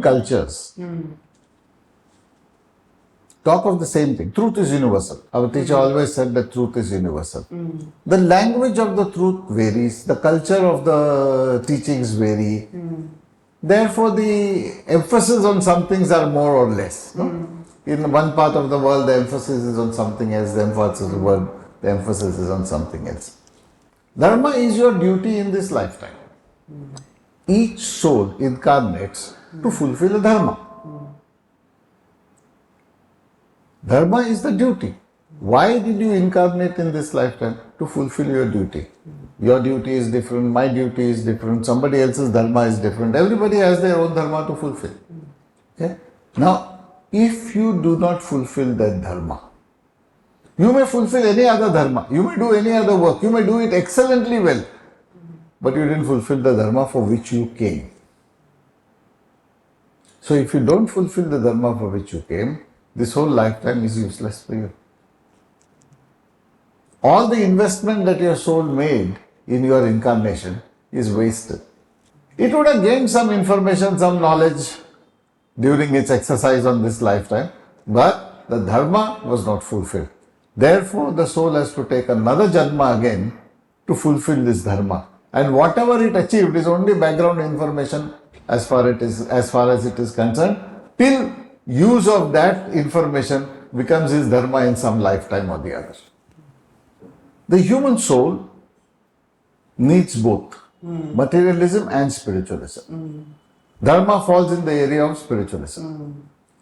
different cultures talk of the same thing. Truth is universal. Our teacher always said that truth is universal. The language of the truth varies. The culture of the teachings vary. Therefore, the emphasis on some things are more or less. No? In one part of the world, the emphasis is on something else. The emphasis is on something else. Dharma is your duty in this lifetime. Each soul incarnates to fulfill a dharma. Dharma is the duty. Why did you incarnate in this lifetime? To fulfill your duty. Your duty is different, my duty is different, somebody else's dharma is different. Everybody has their own dharma to fulfill. Okay? Now, if you do not fulfill that dharma, you may fulfill any other dharma, you may do any other work, you may do it excellently well, but you didn't fulfill the dharma for which you came. So if you don't fulfill the dharma for which you came, this whole lifetime is useless for you. All the investment that your soul made in your incarnation is wasted. It would have gained some information, some knowledge during its exercise on this lifetime, but the dharma was not fulfilled. Therefore, the soul has to take another janma again to fulfill this dharma. And whatever it achieved is only background information as far as it is concerned, till use of that information becomes his dharma in some lifetime or the other. The human soul needs both materialism and spiritualism. Dharma falls in the area of spiritualism.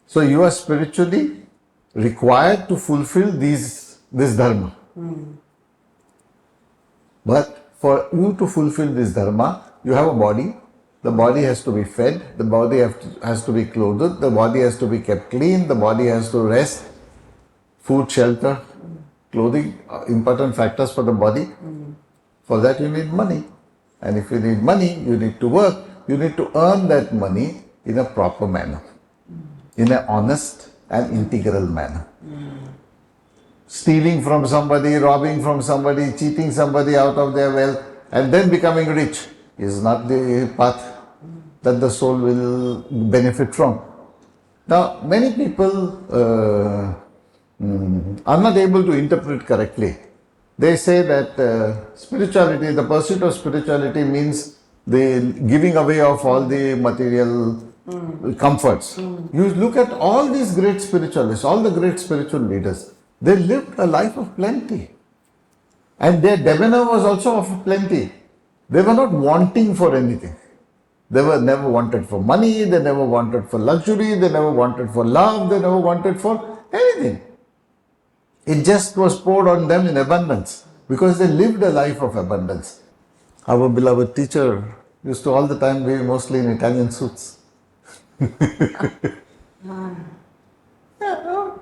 So you are spiritually required to fulfill this dharma. But for you to fulfill this dharma, you have a body. The body has to be fed, the body has to be clothed, the body has to be kept clean, the body has to rest, food, shelter, clothing, important factors for the body. For that you need money. And if you need money, you need to work. You need to earn that money in a proper manner, in an honest and integral manner. Stealing from somebody, robbing from somebody, cheating somebody out of their wealth, and then becoming rich is not the path that the soul will benefit from. Now, many people are not able to interpret correctly. They say that spirituality, the pursuit of spirituality means the giving away of all the material comforts. You look at all these great spiritualists, all the great spiritual leaders, they lived a life of plenty. And their demeanor was also of plenty. They were not wanting for anything. They were never wanted for money, they never wanted for luxury, they never wanted for love, they never wanted for anything. It just was poured on them in abundance because they lived a life of abundance. Our beloved teacher used to all the time be mostly in Italian suits.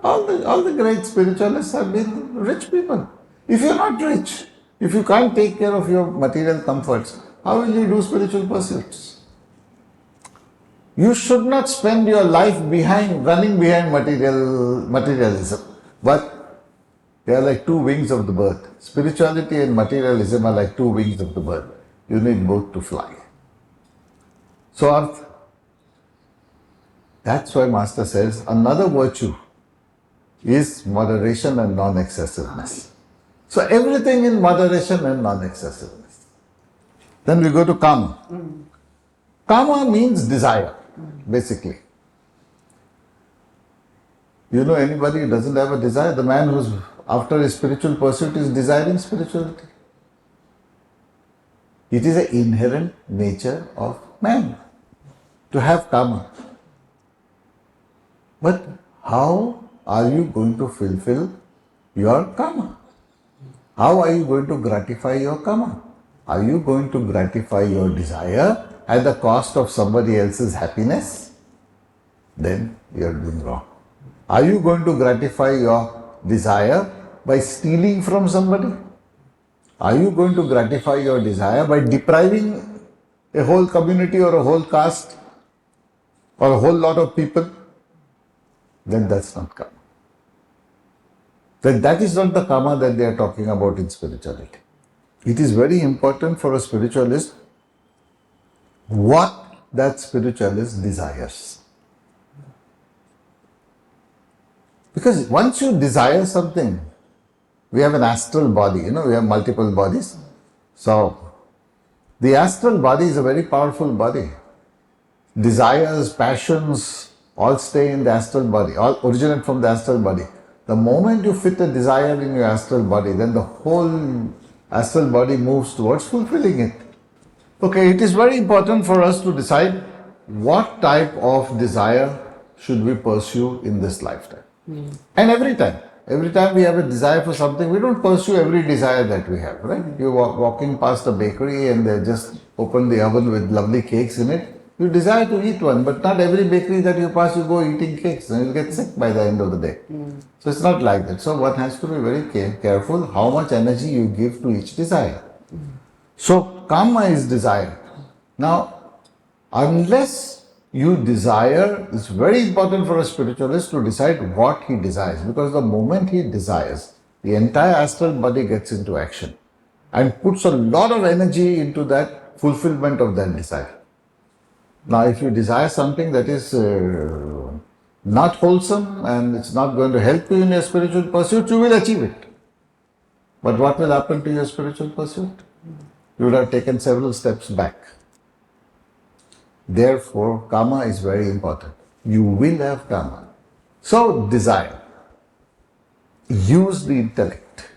All the great spiritualists have been rich people. If you're not rich, if you can't take care of your material comforts, how will you do spiritual pursuits? You should not spend your life running behind materialism. But they are like two wings of the bird. Spirituality and materialism are like two wings of the bird. You need both to fly. So that's why Master says another virtue is moderation and non-excessiveness. So everything in moderation and non-excessiveness. Then we go to kama. Kama means desire, basically. You know anybody who doesn't have a desire? The man who's after a spiritual pursuit is desiring spirituality. It is an inherent nature of man to have kama. But how are you going to fulfill your kama? How are you going to gratify your kama? Are you going to gratify your desire at the cost of somebody else's happiness? Then you are doing wrong. Are you going to gratify your desire by stealing from somebody? Are you going to gratify your desire by depriving a whole community or a whole caste or a whole lot of people? Then that's not karma. Then that is not the karma that they are talking about in spirituality. It is very important for a spiritualist what that spiritualist desires. Because once you desire something, we have an astral body, we have multiple bodies. So, the astral body is a very powerful body. Desires, passions, all stay in the astral body, all originate from the astral body. The moment you fit a desire in your astral body, then the whole astral body moves towards fulfilling it. Okay, it is very important for us to decide what type of desire should we pursue in this lifetime. And every time we have a desire for something, we don't pursue every desire that we have, right? You're walking past a bakery and they just open the oven with lovely cakes in it. You desire to eat one, but not every bakery that you pass, you go eating cakes and you'll get sick by the end of the day. So it's not like that. So one has to be very careful how much energy you give to each desire. So karma is desire. Now, unless you desire, it's very important for a spiritualist to decide what he desires, because the moment he desires, the entire astral body gets into action and puts a lot of energy into that fulfillment of that desire. Now, if you desire something that is not wholesome and it's not going to help you in your spiritual pursuit, you will achieve it. But what will happen to your spiritual pursuit? You would have taken several steps back. Therefore, karma is very important. You will have karma. So, desire. Use the intellect.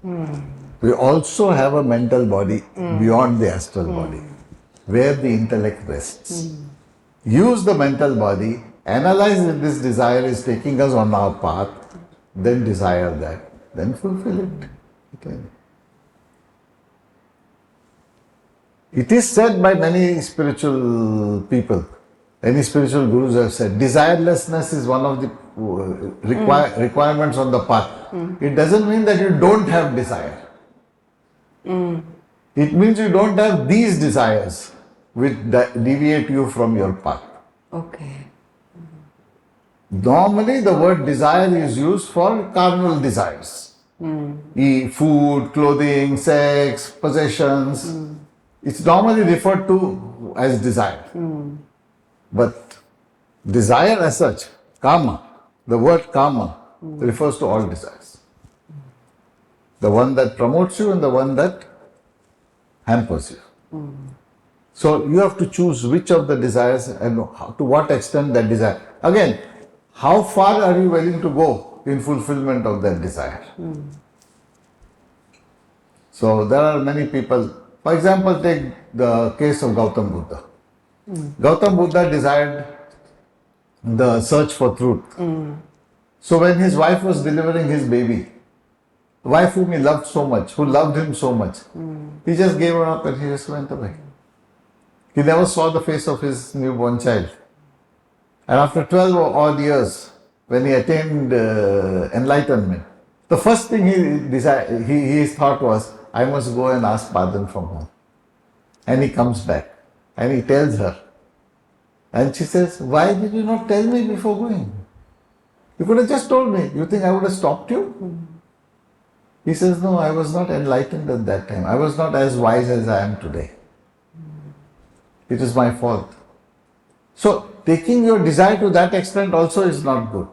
We also have a mental body beyond the astral body, where the intellect rests. Use the mental body, analyze if this desire is taking us on our path, then desire that, then fulfill it. Okay. It is said by many spiritual people, many spiritual gurus have said, desirelessness is one of the requirements on the path. It doesn't mean that you don't have desire. It means you don't have these desires which deviate you from your path. Okay. Normally the word desire is used for carnal desires. Eat, food, clothing, sex, possessions. It's normally referred to as desire. But desire as such, karma, the word karma refers to all desires. The one that promotes you and the one that hampers you. So you have to choose which of the desires and to what extent that desire. Again, how far are you willing to go in fulfillment of that desire? So there are many people. For example, take the case of Gautam Buddha. Gautam Buddha desired the search for truth. So when his wife was delivering his baby, the wife whom he loved so much, who loved him so much, he just gave her up and he just went away. He never saw the face of his newborn child. And after 12 odd years, when he attained enlightenment, the first thing his thought was, I must go and ask pardon from her. And he comes back and he tells her. And she says, why did you not tell me before going? You could have just told me. You think I would have stopped you? He says, no, I was not enlightened at that time. I was not as wise as I am today. It is my fault. So, taking your desire to that extent also is not good.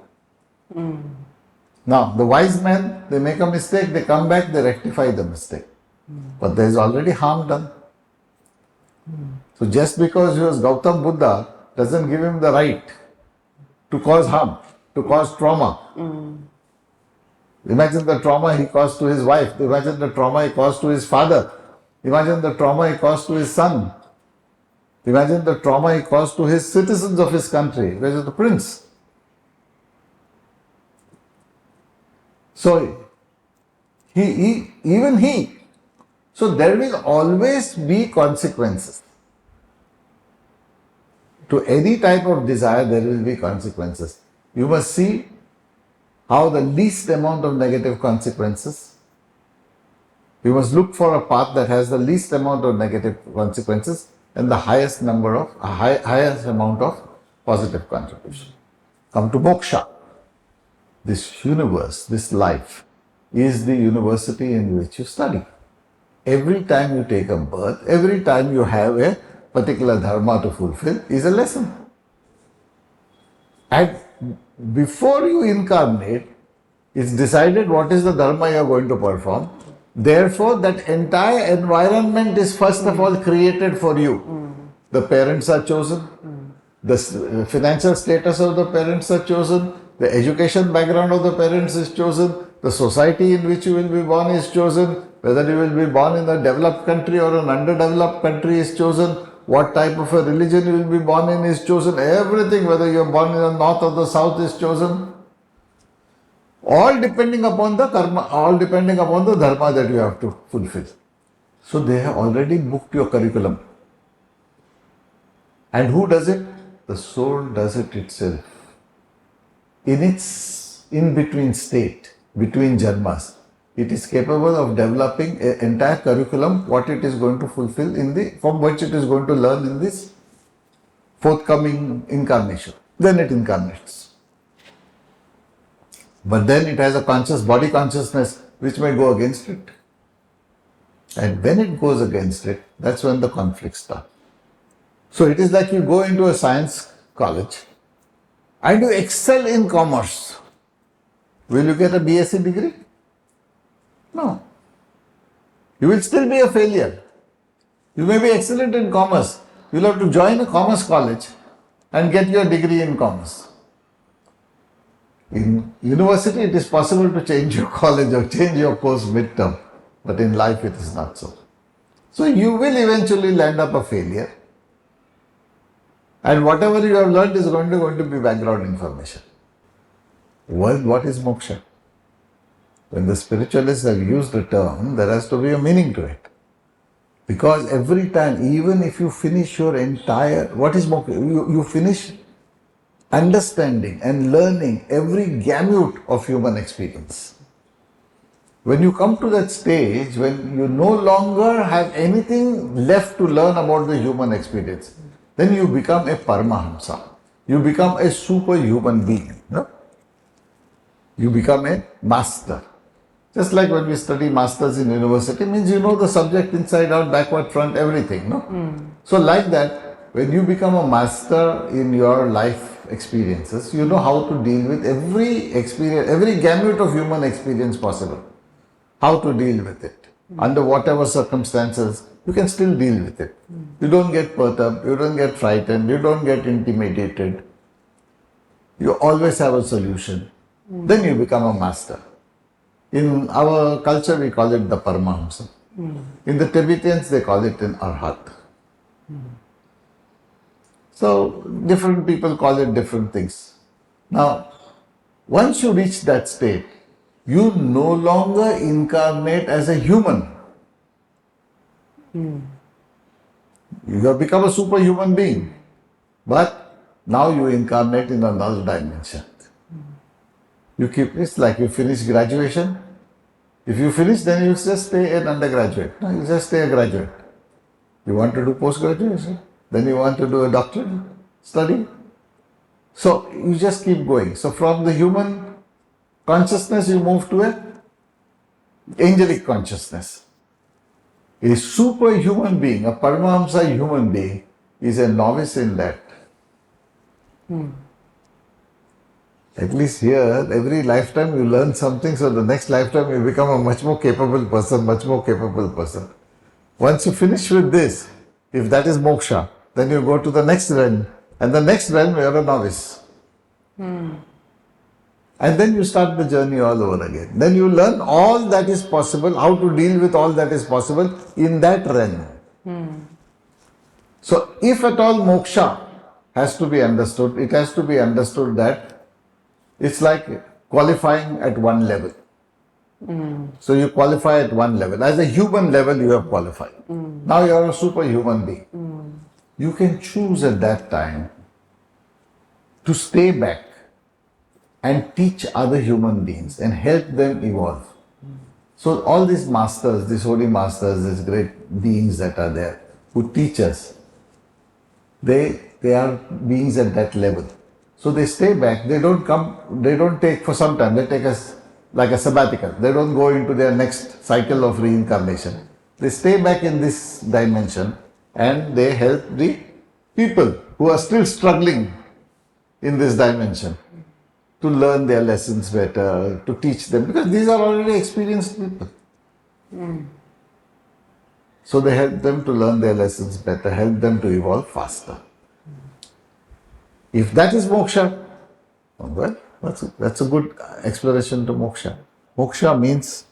Now, the wise men, they make a mistake, they come back, they rectify the mistake. But there is already harm done. So, just because he was Gautam Buddha doesn't give him the right to cause harm, to cause trauma. Imagine the trauma he caused to his wife. Imagine the trauma he caused to his father. Imagine the trauma he caused to his son. Imagine the trauma he caused to his citizens of his country, which is the prince. So, even he. So, there will always be consequences. To any type of desire, there will be consequences. You must see how the least amount of negative consequences. You must look for a path that has the least amount of negative consequences and the highest amount of positive contribution. Come to moksha. This universe, this life, is the university in which you study. Every time you take a birth, every time you have a particular dharma to fulfill is a lesson. And before you incarnate, it's decided what is the dharma you are going to perform. Therefore, that entire environment is first of all created for you. The parents are chosen, the financial status of the parents are chosen, the education background of the parents is chosen, the society in which you will be born is chosen, whether you will be born in a developed country or an underdeveloped country is chosen, what type of a religion you will be born in is chosen, everything, whether you are born in the north or the south is chosen. All depending upon the karma, all depending upon the dharma that you have to fulfill. So they have already booked your curriculum. And who does it? The soul does it itself. In its in-between state, between janmas, it is capable of developing an entire curriculum, what it is going to fulfill from which it is going to learn in this forthcoming incarnation. Then it incarnates. But then it has a body consciousness which may go against it. And when it goes against it, that's when the conflicts start. So it is like you go into a science college and you excel in commerce. Will you get a BSc degree? No. You will still be a failure. You may be excellent in commerce. You will have to join a commerce college and get your degree in commerce. In university, it is possible to change your college or change your course midterm, but in life it is not so. So you will eventually land up a failure, and whatever you have learned is going to be background information. Well, what is moksha? When the spiritualists have used the term, there has to be a meaning to it. Because every time, even if you finish your entire, what is moksha? You finish understanding and learning every gamut of human experience. When you come to that stage, when you no longer have anything left to learn about the human experience, then you become a Paramahamsa. You become a superhuman being. No? You become a master. Just like when we study masters in university, means you know the subject inside out, backward, front, everything. No? So like that, when you become a master in your life experiences, you know how to deal with every experience, every gamut of human experience possible. How to deal with it. Under whatever circumstances, you can still deal with it. You don't get perturbed, you don't get frightened, you don't get intimidated. You always have a solution. Then you become a master. In our culture, we call it the Paramahamsa. In the Tibetans, they call it an Arhat. So, different people call it different things. Now, once you reach that state, you no longer incarnate as a human. You have become a superhuman being. But now you incarnate in another dimension. It's like you finish graduation. If you finish, then you just stay an undergraduate. No, you just stay a graduate. You want to do post-graduation? Then you want to do a doctorate study. So you just keep going. So from the human consciousness, you move to a angelic consciousness. A superhuman being, a Paramahamsa human being, is a novice in that. At least here, every lifetime you learn something, so the next lifetime you become a much more capable person, Once you finish with this, if that is moksha, then you go to the next realm, and the next realm you are a novice. And then you start the journey all over again. Then you learn all that is possible, how to deal with all that is possible in that realm. So if at all moksha has to be understood, it has to be understood that it's like qualifying at one level. So you qualify at one level. As a human level, you have qualified. Now you are a superhuman being. You can choose at that time to stay back and teach other human beings and help them evolve. So all these masters, these holy masters, these great beings that are there, who teach us, they are beings at that level. So they stay back, they don't take for some time, they take us like a sabbatical. They don't go into their next cycle of reincarnation. They stay back in this dimension and they help the people who are still struggling in this dimension. to learn their lessons better, to teach them, because these are already experienced people. So they help them to learn their lessons better, help them to evolve faster. If that is moksha, well, that's a good explanation to moksha. Moksha means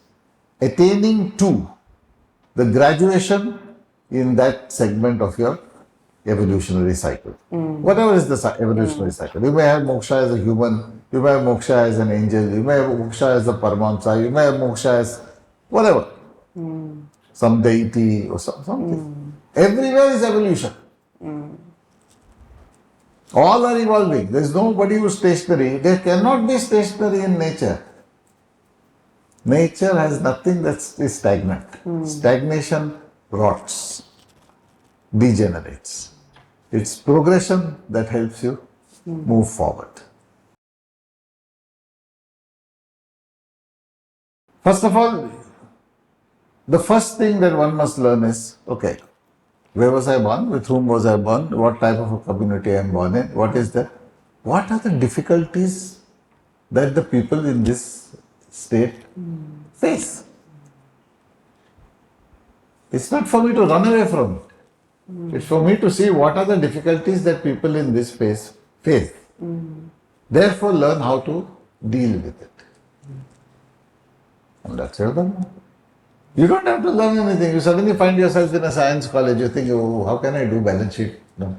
attaining to the graduation in that segment of your evolutionary cycle. Whatever is the evolutionary cycle. You may have moksha as a human, you may have moksha as an angel, you may have moksha as a paramahamsa, you may have moksha as whatever. Some deity or something. Everywhere is evolution. All are evolving. There is nobody who is stationary. There cannot be stationary in nature. Nature has nothing that is stagnant. Stagnation rots, degenerates. It's progression that helps you move forward. First of all, the first thing that one must learn is, okay, where was I born? With whom was I born? What type of a community I am born in? What is that? What are the difficulties that the people in this state face? It's not for me to run away from it. It's for me to see what are the difficulties that people in this space face. Therefore, learn how to deal with it. And that's your dharma. You don't have to learn anything. You suddenly find yourself in a science college. You think, oh, how can I do balance sheet? No,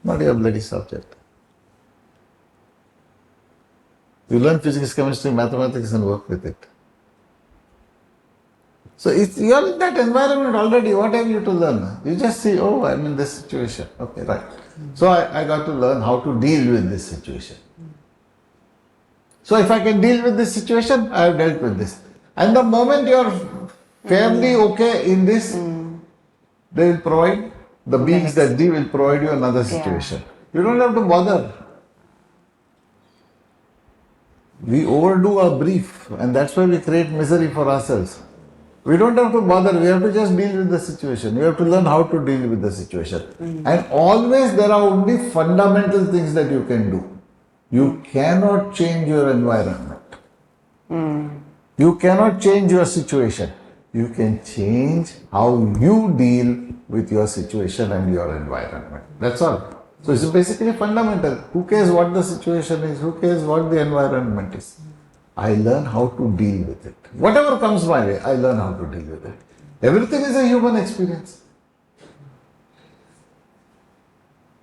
not your bloody subject. You learn physics, chemistry, mathematics and work with it. So you are in that environment already. What have you to learn? You just see, oh, I'm in this situation. Okay, right. So I got to learn how to deal with this situation. So if I can deal with this situation, I have dealt with this. And the moment you are fairly okay in this, they will provide, the beings that they will provide you another situation. You don't have to bother. We overdo our brief, and that's why we create misery for ourselves. We don't have to bother, we have to just deal with the situation. You have to learn how to deal with the situation. And always there are only fundamental things that you can do. You cannot change your environment. You cannot change your situation. You can change how you deal with your situation and your environment. That's all. So it's basically fundamental. Who cares what the situation is? Who cares what the environment is? I learn how to deal with it. Whatever comes my way, I learn how to deal with it. Everything is a human experience.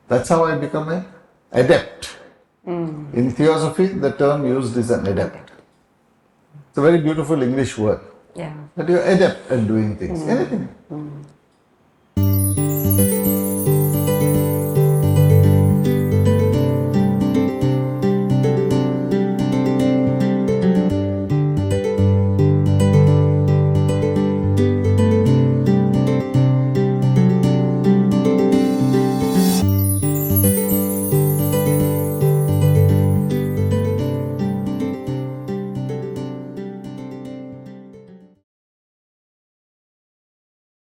That's how I become an adept. In theosophy, the term used is an adept. It's a very beautiful English word. That you're adept at doing things. Anything.